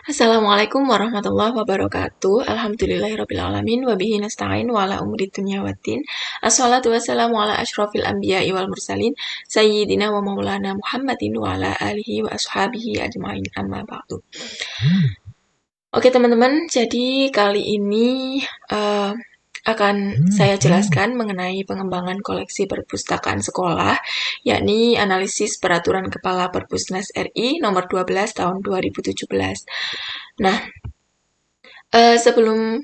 Assalamualaikum warahmatullahi wabarakatuh. Alhamdulillahirrabbilalamin. Wabihi nasta'in wa ala umuri dunya waddin. Assalatu wassalamu ala ashrafil anbiya'i wal mursalin. Sayyidina wa maulana Muhammadin wa ala alihi wa ashabihi ajma'in amma ba'du. Oke teman-teman, jadi kali ini akan saya jelaskan mengenai pengembangan koleksi perpustakaan sekolah, yakni analisis peraturan Kepala Perpusnas RI nomor 12 tahun 2017. Nah, sebelum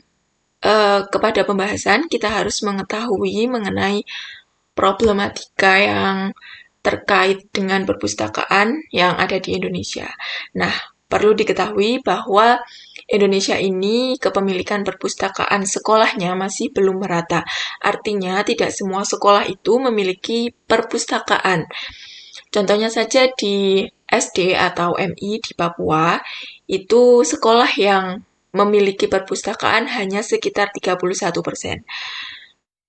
kepada pembahasan, kita harus mengetahui mengenai problematika yang terkait dengan perpustakaan yang ada di Indonesia. Nah, perlu diketahui bahwa Indonesia ini kepemilikan perpustakaan sekolahnya masih belum merata. Artinya, tidak semua sekolah itu memiliki perpustakaan. Contohnya saja di SD atau MI di Papua, itu sekolah yang memiliki perpustakaan hanya sekitar 31%.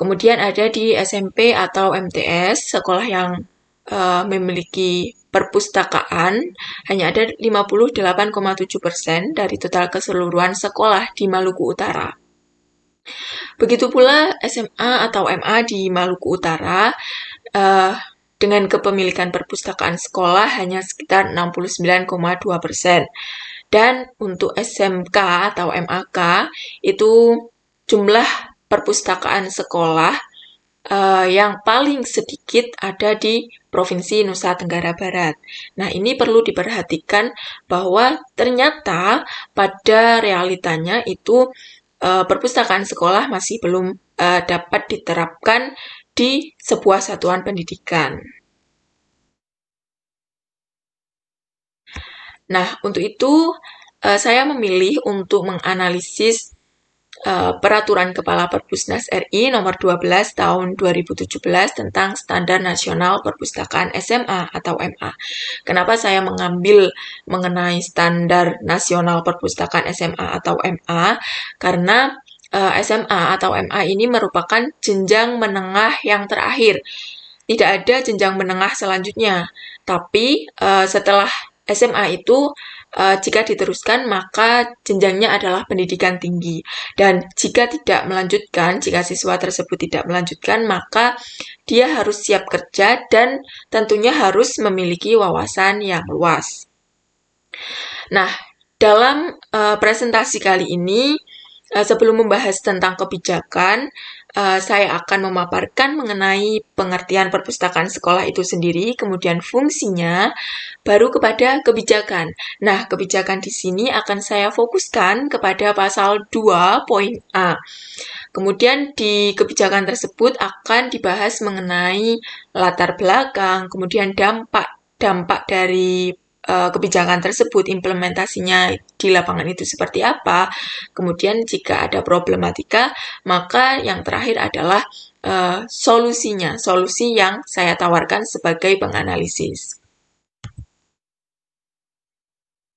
Kemudian ada di SMP atau MTS, sekolah yang memiliki perpustakaan hanya ada 58,7% dari total keseluruhan sekolah di Maluku Utara. Begitu pula SMA atau MA di Maluku Utara dengan kepemilikan perpustakaan sekolah hanya sekitar 69,2%. Dan untuk SMK atau MAK itu jumlah perpustakaan sekolah yang paling sedikit ada di Provinsi Nusa Tenggara Barat. Nah, ini perlu diperhatikan bahwa ternyata pada realitanya itu perpustakaan sekolah masih belum dapat diterapkan di sebuah satuan pendidikan. Nah, untuk itu saya memilih untuk menganalisis Peraturan Kepala Perpusnas RI nomor 12 tahun 2017 tentang Standar Nasional Perpustakaan SMA atau MA. Kenapa saya mengambil mengenai Standar Nasional Perpustakaan SMA atau MA? Karena SMA atau MA ini merupakan jenjang menengah yang terakhir. Tidak ada jenjang menengah selanjutnya. Tapi setelah SMA itu jika diteruskan maka jenjangnya adalah pendidikan tinggi. Dan jika tidak melanjutkan, jika siswa tersebut tidak melanjutkan, maka dia harus siap kerja dan tentunya harus memiliki wawasan yang luas. Nah, dalam presentasi kali ini, sebelum membahas tentang kebijakan, saya akan memaparkan mengenai pengertian perpustakaan sekolah itu sendiri, kemudian fungsinya, baru kepada kebijakan. Nah, kebijakan di sini akan saya fokuskan kepada pasal 2 poin A. Kemudian di kebijakan tersebut akan dibahas mengenai latar belakang, kemudian dampak dari kebijakan tersebut, implementasinya di lapangan itu seperti apa. Kemudian jika ada problematika, maka yang terakhir adalah solusinya, solusi yang saya tawarkan sebagai penganalisis.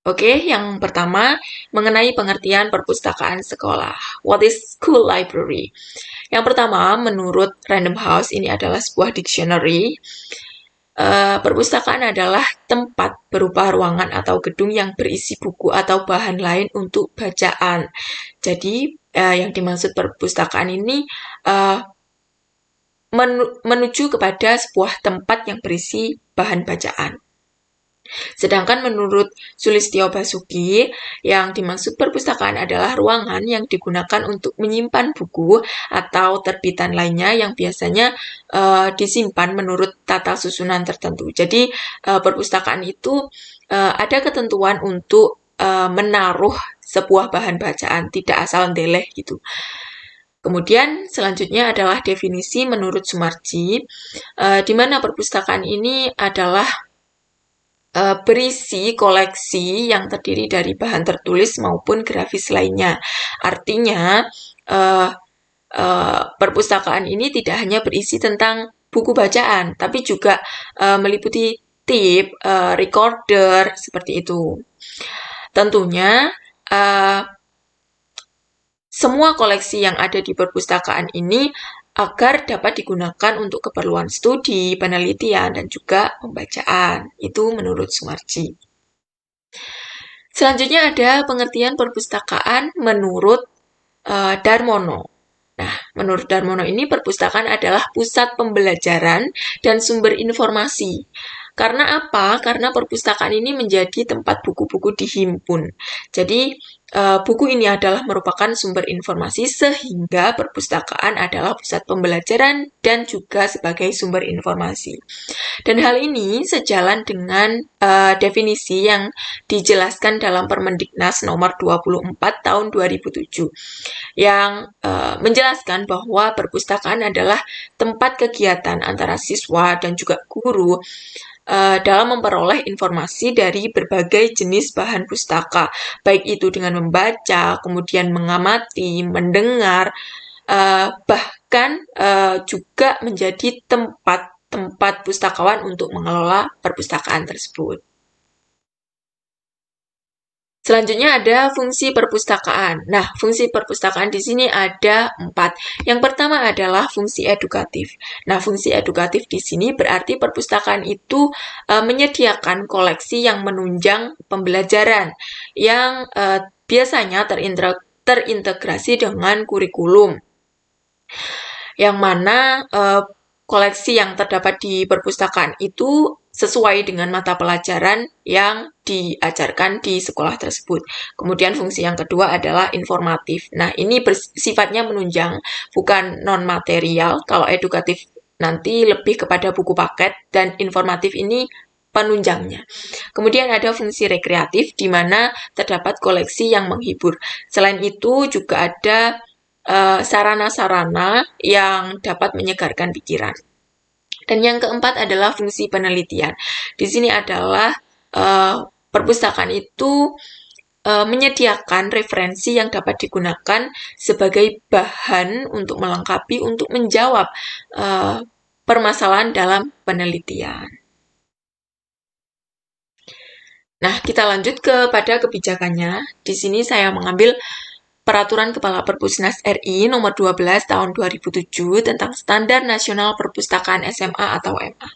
Oke, yang pertama mengenai pengertian perpustakaan sekolah. What is school library? Yang pertama, menurut Random House, ini adalah sebuah dictionary. Perpustakaan adalah tempat berupa ruangan atau gedung yang berisi buku atau bahan lain untuk bacaan. Jadi, yang dimaksud perpustakaan ini menuju kepada sebuah tempat yang berisi bahan bacaan. Sedangkan menurut Sulistyo Basuki, yang dimaksud perpustakaan adalah ruangan yang digunakan untuk menyimpan buku atau terbitan lainnya yang biasanya disimpan menurut tata susunan tertentu. Jadi perpustakaan itu ada ketentuan untuk menaruh sebuah bahan bacaan, tidak asal ndeleh gitu. Kemudian selanjutnya adalah definisi menurut Sumarji, di mana perpustakaan ini adalah berisi koleksi yang terdiri dari bahan tertulis maupun grafis lainnya. Artinya, perpustakaan ini tidak hanya berisi tentang buku bacaan, tapi juga meliputi tip, recorder, seperti itu. Tentunya, semua koleksi yang ada di perpustakaan ini agar dapat digunakan untuk keperluan studi, penelitian, dan juga pembacaan. Itu menurut Sumarji. Selanjutnya ada pengertian perpustakaan menurut Darmono. Nah, menurut Darmono ini perpustakaan adalah pusat pembelajaran dan sumber informasi. Karena apa? Karena perpustakaan ini menjadi tempat buku-buku dihimpun. Jadi, buku ini adalah merupakan sumber informasi sehingga perpustakaan adalah pusat pembelajaran dan juga sebagai sumber informasi. Dan hal ini sejalan dengan definisi yang dijelaskan dalam Permendiknas nomor 24 tahun 2007 yang menjelaskan bahwa perpustakaan adalah tempat kegiatan antara siswa dan juga guru dalam memperoleh informasi dari berbagai jenis bahan pustaka, baik itu dengan membaca, kemudian mengamati, mendengar, bahkan juga menjadi tempat pustakawan untuk mengelola perpustakaan tersebut. Selanjutnya ada fungsi perpustakaan. Nah, fungsi perpustakaan di sini ada 4. Yang pertama adalah fungsi edukatif. Nah, fungsi edukatif di sini berarti perpustakaan itu menyediakan koleksi yang menunjang pembelajaran yang biasanya terintegrasi dengan kurikulum. Yang mana koleksi yang terdapat di perpustakaan itu sesuai dengan mata pelajaran yang diajarkan di sekolah tersebut. Kemudian fungsi yang kedua adalah informatif. Nah, ini sifatnya menunjang, bukan non-material. Kalau edukatif nanti lebih kepada buku paket, dan informatif ini penunjangnya. Kemudian ada fungsi rekreatif, di mana terdapat koleksi yang menghibur. Selain itu juga ada sarana-sarana yang dapat menyegarkan pikiran. Dan yang keempat adalah fungsi penelitian. Di sini adalah perpustakaan itu menyediakan referensi yang dapat digunakan sebagai bahan untuk melengkapi, untuk menjawab permasalahan dalam penelitian. Nah, kita lanjut kepada kebijakannya. Di sini saya mengambil Peraturan Kepala Perpusnas RI nomor 12 tahun 2007 tentang Standar Nasional Perpustakaan SMA atau MA.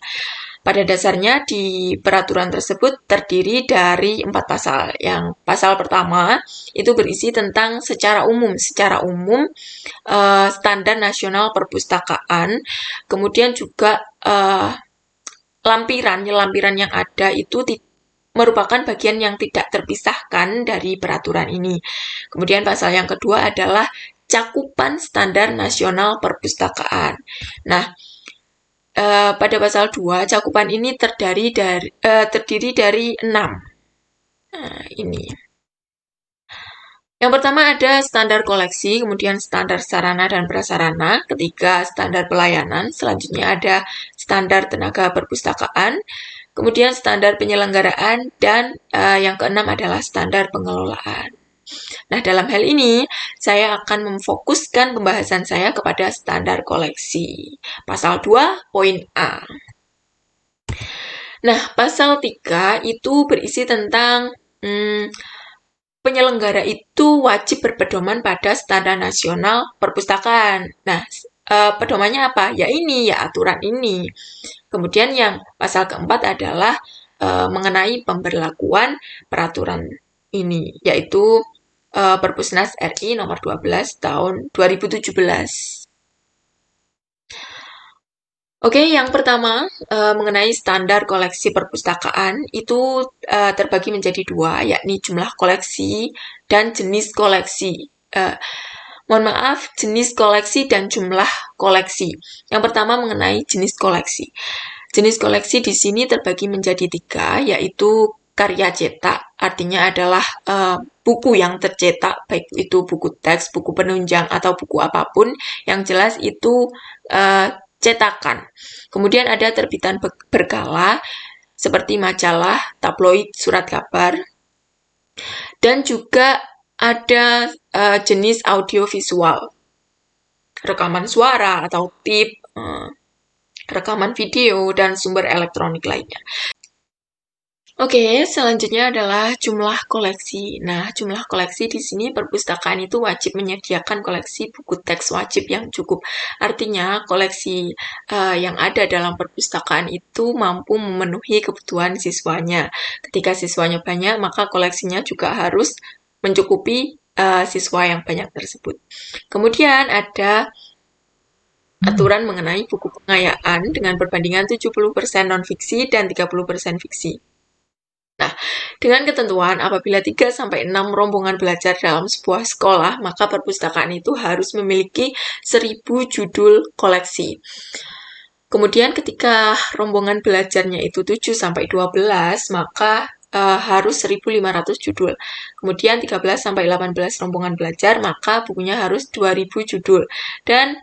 Pada dasarnya di peraturan tersebut terdiri dari 4 pasal. Yang pasal pertama itu berisi tentang secara umum Standar Nasional Perpustakaan, kemudian juga lampiran yang ada itu merupakan bagian yang tidak terpisahkan dari peraturan ini. Kemudian pasal yang kedua adalah cakupan standar nasional perpustakaan. Nah, pada pasal 2, cakupan ini terdiri dari 6. Nah, ini. Yang pertama ada standar koleksi, kemudian standar sarana dan prasarana, ketiga standar pelayanan, selanjutnya ada standar tenaga perpustakaan, kemudian standar penyelenggaraan, dan yang keenam adalah standar pengelolaan. Nah, dalam hal ini, saya akan memfokuskan pembahasan saya kepada standar koleksi. Pasal 2, poin A. Nah, pasal 3 itu berisi tentang penyelenggara itu wajib berpedoman pada standar nasional perpustakaan. Nah, pedomannya apa? Ya ini, ya aturan ini. Kemudian yang pasal keempat adalah mengenai pemberlakuan peraturan ini, yaitu Perpusnas RI nomor 12 tahun 2017. Oke, yang pertama mengenai standar koleksi perpustakaan itu terbagi menjadi 2, yakni jumlah koleksi dan jenis koleksi. Mohon maaf, jenis koleksi dan jumlah koleksi. Yang pertama mengenai jenis koleksi. Jenis koleksi di sini terbagi menjadi 3, yaitu karya cetak, artinya adalah buku yang tercetak, baik itu buku teks, buku penunjang, atau buku apapun, yang jelas itu cetakan. Kemudian ada terbitan berkala, seperti majalah, tabloid, surat kabar, dan juga ada jenis audiovisual, rekaman suara atau tip, rekaman video, dan sumber elektronik lainnya. Oke, selanjutnya adalah jumlah koleksi. Nah, jumlah koleksi di sini perpustakaan itu wajib menyediakan koleksi buku teks wajib yang cukup. Artinya, koleksi yang ada dalam perpustakaan itu mampu memenuhi kebutuhan siswanya. Ketika siswanya banyak, maka koleksinya juga harus mencukupi siswa yang banyak tersebut. Kemudian ada aturan mengenai buku pengayaan dengan perbandingan 70% non-fiksi dan 30% fiksi. Nah, dengan ketentuan apabila 3-6 rombongan belajar dalam sebuah sekolah, maka perpustakaan itu harus memiliki 1.000 judul koleksi. Kemudian ketika rombongan belajarnya itu 7-12, maka harus 1.500 judul. Kemudian 13-18 rombongan belajar, maka bukunya harus 2.000 judul. Dan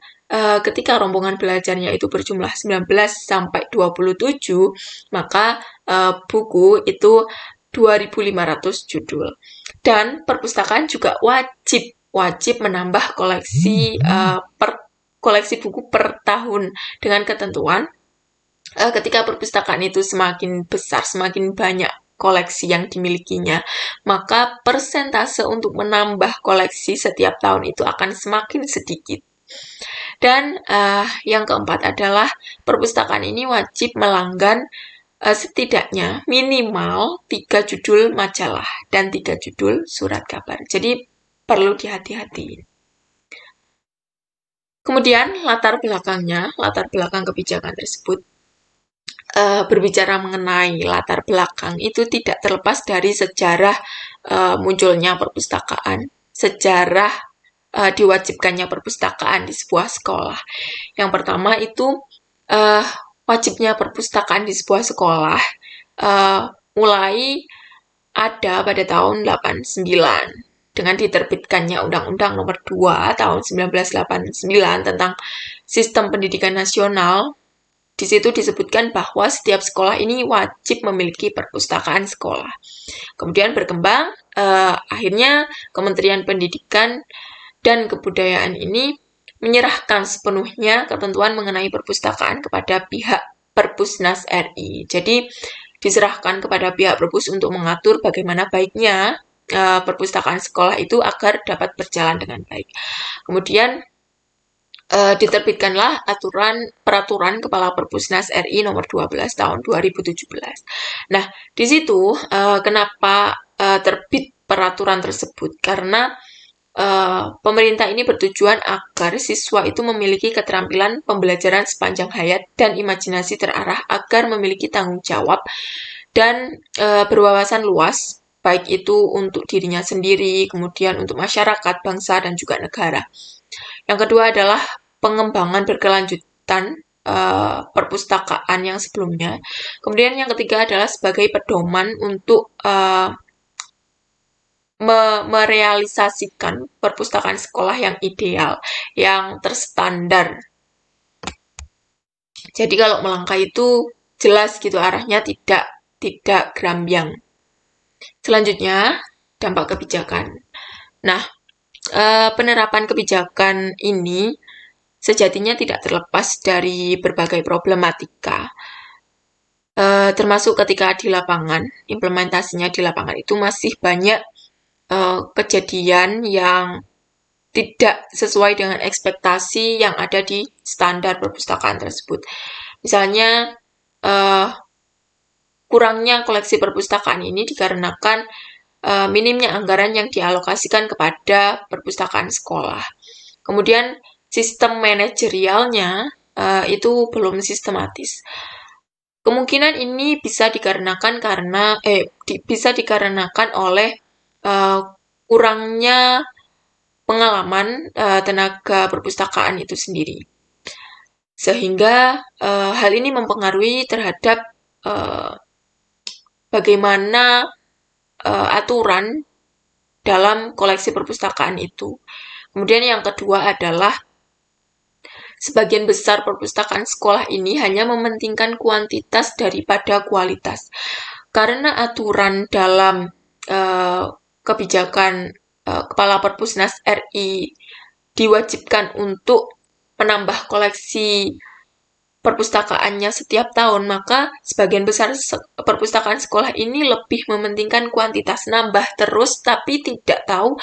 ketika rombongan belajarnya itu berjumlah 19-27, maka buku itu 2.500 judul. Dan perpustakaan juga wajib menambah koleksi buku per tahun dengan ketentuan ketika perpustakaan itu semakin besar, semakin banyak koleksi yang dimilikinya, maka persentase untuk menambah koleksi setiap tahun itu akan semakin sedikit. Dan yang keempat adalah perpustakaan ini wajib melanggan setidaknya minimal 3 judul majalah dan 3 judul surat kabar. Jadi perlu dihati-hati. Kemudian latar belakang kebijakan tersebut. Berbicara mengenai latar belakang itu tidak terlepas dari sejarah munculnya perpustakaan, sejarah diwajibkannya perpustakaan di sebuah sekolah. Yang pertama itu uh, wajibnya perpustakaan di sebuah sekolah uh, mulai ada pada tahun 89 dengan diterbitkannya Undang-Undang Nomor 2 tahun 1989 tentang Sistem Pendidikan Nasional. Di situ disebutkan bahwa setiap sekolah ini wajib memiliki perpustakaan sekolah. Kemudian berkembang, akhirnya Kementerian Pendidikan dan Kebudayaan ini menyerahkan sepenuhnya ketentuan mengenai perpustakaan kepada pihak Perpusnas RI. Jadi diserahkan kepada pihak Perpus untuk mengatur bagaimana baiknya perpustakaan sekolah itu agar dapat berjalan dengan baik. Kemudian diterbitkanlah peraturan Kepala Perpusnas RI nomor 12 tahun 2017. Nah, di situ kenapa terbit peraturan tersebut? Karena pemerintah ini bertujuan agar siswa itu memiliki keterampilan pembelajaran sepanjang hayat dan imajinasi terarah agar memiliki tanggung jawab dan berwawasan luas, baik itu untuk dirinya sendiri, kemudian untuk masyarakat, bangsa, dan juga negara. Yang kedua adalah pengembangan berkelanjutan perpustakaan yang sebelumnya. Kemudian yang ketiga adalah sebagai pedoman untuk merealisasikan perpustakaan sekolah yang ideal, yang terstandar. Jadi kalau melangkah itu jelas gitu arahnya, tidak gerambyang. Selanjutnya, dampak kebijakan. Nah, penerapan kebijakan ini sejatinya tidak terlepas dari berbagai problematika, termasuk ketika di lapangan, implementasinya di lapangan itu masih banyak kejadian yang tidak sesuai dengan ekspektasi yang ada di standar perpustakaan tersebut. Misalnya, kurangnya koleksi perpustakaan ini dikarenakan minimnya anggaran yang dialokasikan kepada perpustakaan sekolah. Kemudian, sistem manajerialnya itu belum sistematis. Kemungkinan ini bisa dikarenakan oleh kurangnya pengalaman tenaga perpustakaan itu sendiri. Sehingga hal ini mempengaruhi terhadap bagaimana aturan dalam koleksi perpustakaan itu. Kemudian yang kedua adalah sebagian besar perpustakaan sekolah ini hanya mementingkan kuantitas daripada kualitas. Karena aturan dalam kebijakan Kepala Perpusnas RI diwajibkan untuk menambah koleksi perpustakaannya setiap tahun, maka sebagian besar perpustakaan sekolah ini lebih mementingkan kuantitas, nambah terus tapi tidak tahu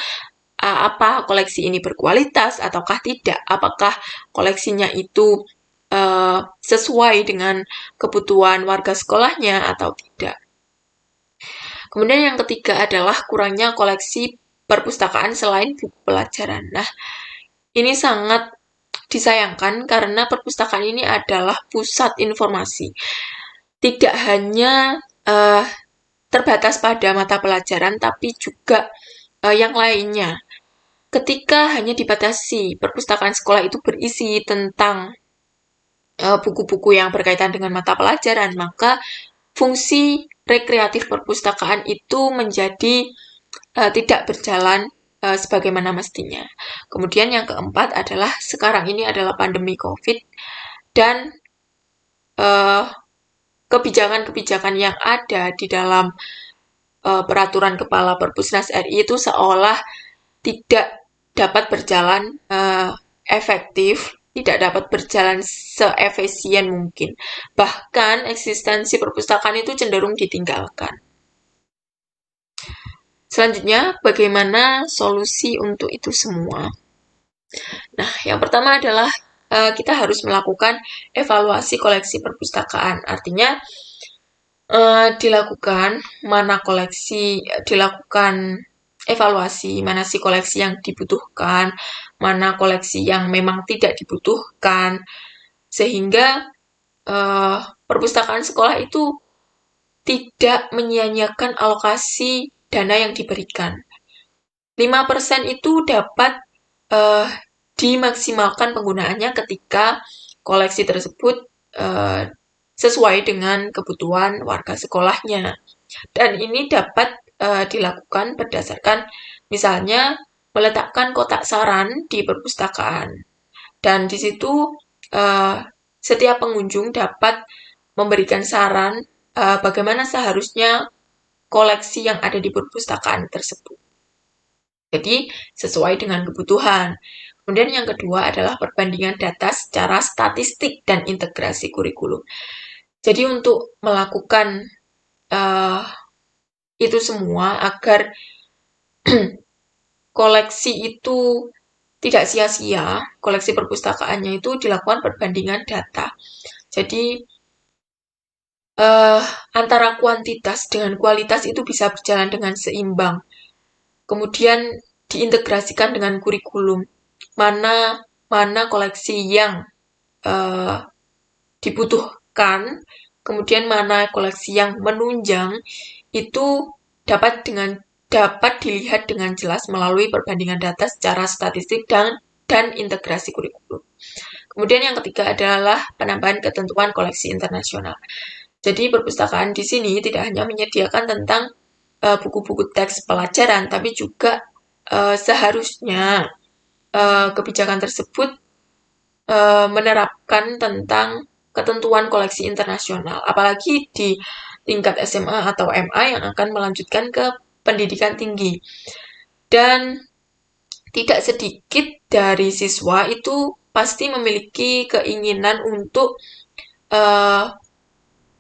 apa koleksi ini berkualitas ataukah tidak, apakah koleksinya itu sesuai dengan kebutuhan warga sekolahnya atau tidak. Kemudian yang ketiga adalah kurangnya koleksi perpustakaan selain buku pelajaran. Nah, ini sangat disayangkan karena perpustakaan ini adalah pusat informasi. Tidak hanya terbatas pada mata pelajaran, tapi juga yang lainnya. Ketika hanya dibatasi perpustakaan sekolah itu berisi tentang buku-buku yang berkaitan dengan mata pelajaran, maka fungsi rekreatif perpustakaan itu menjadi tidak berjalan sebagaimana mestinya. Kemudian yang keempat adalah sekarang ini adalah pandemi COVID dan kebijakan-kebijakan yang ada di dalam peraturan Kepala Perpusnas RI itu seolah tidak dapat berjalan efektif, tidak dapat berjalan seefisien mungkin. Bahkan eksistensi perpustakaan itu cenderung ditinggalkan. Selanjutnya, bagaimana solusi untuk itu semua? Nah, yang pertama adalah kita harus melakukan evaluasi koleksi perpustakaan. Artinya, dilakukan evaluasi mana sih koleksi yang dibutuhkan, mana koleksi yang memang tidak dibutuhkan, sehingga perpustakaan sekolah itu tidak menyia-nyiakan alokasi dana yang diberikan. 5% itu dapat dimaksimalkan penggunaannya ketika koleksi tersebut sesuai dengan kebutuhan warga sekolahnya. Dan ini dapat dilakukan berdasarkan misalnya meletakkan kotak saran di perpustakaan. Dan di situ setiap pengunjung dapat memberikan saran bagaimana seharusnya koleksi yang ada di perpustakaan tersebut. Jadi, sesuai dengan kebutuhan. Kemudian yang kedua adalah perbandingan data secara statistik dan integrasi kurikulum. Jadi untuk melakukan itu semua agar koleksi itu tidak sia-sia, koleksi perpustakaannya itu dilakukan perbandingan data. Jadi antara kuantitas dengan kualitas itu bisa berjalan dengan seimbang. Kemudian diintegrasikan dengan kurikulum. Mana koleksi yang dibutuhkan, kemudian mana koleksi yang menunjang, itu dapat dilihat dengan jelas melalui perbandingan data secara statistik dan integrasi kurikulum. Kemudian yang ketiga adalah penambahan ketentuan koleksi internasional. Jadi perpustakaan di sini tidak hanya menyediakan tentang buku-buku teks pelajaran, tapi juga seharusnya kebijakan tersebut menerapkan tentang ketentuan koleksi internasional, apalagi di tingkat SMA atau MA yang akan melanjutkan ke pendidikan tinggi. Dan tidak sedikit dari siswa itu pasti memiliki keinginan untuk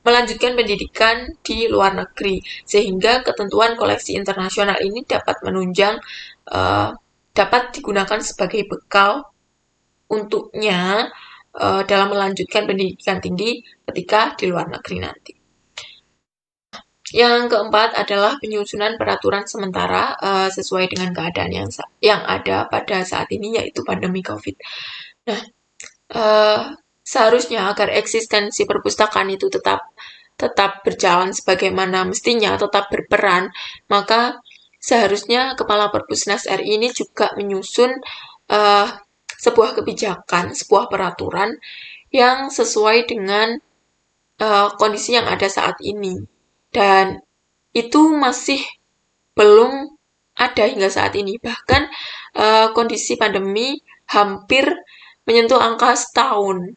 melanjutkan pendidikan di luar negeri, sehingga ketentuan koleksi internasional ini dapat menunjang, dapat digunakan sebagai bekal untuknya dalam melanjutkan pendidikan tinggi ketika di luar negeri nanti. Yang keempat adalah penyusunan peraturan sementara sesuai dengan keadaan yang ada pada saat ini, yaitu pandemi COVID. Nah, seharusnya agar eksistensi perpustakaan itu tetap berjalan sebagaimana mestinya, tetap berperan, maka seharusnya Kepala Perpusnas RI ini juga menyusun sebuah kebijakan, sebuah peraturan yang sesuai dengan kondisi yang ada saat ini. Dan itu masih belum ada hingga saat ini. Bahkan kondisi pandemi hampir menyentuh angka setahun.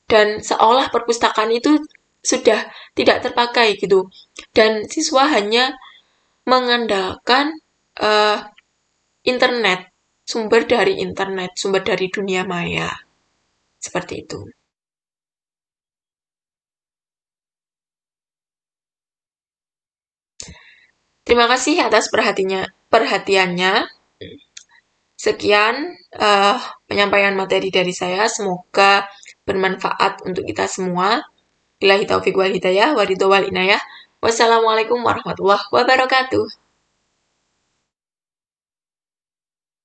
Dan seolah perpustakaan itu sudah tidak terpakai gitu. Dan siswa hanya mengandalkan internet, sumber dari dunia maya. Seperti itu. Terima kasih atas perhatiannya. Sekian penyampaian materi dari saya. Semoga bermanfaat untuk kita semua. Billahi taufiq wal hidayah, waridho wal inayah. Wassalamualaikum warahmatullahi wabarakatuh.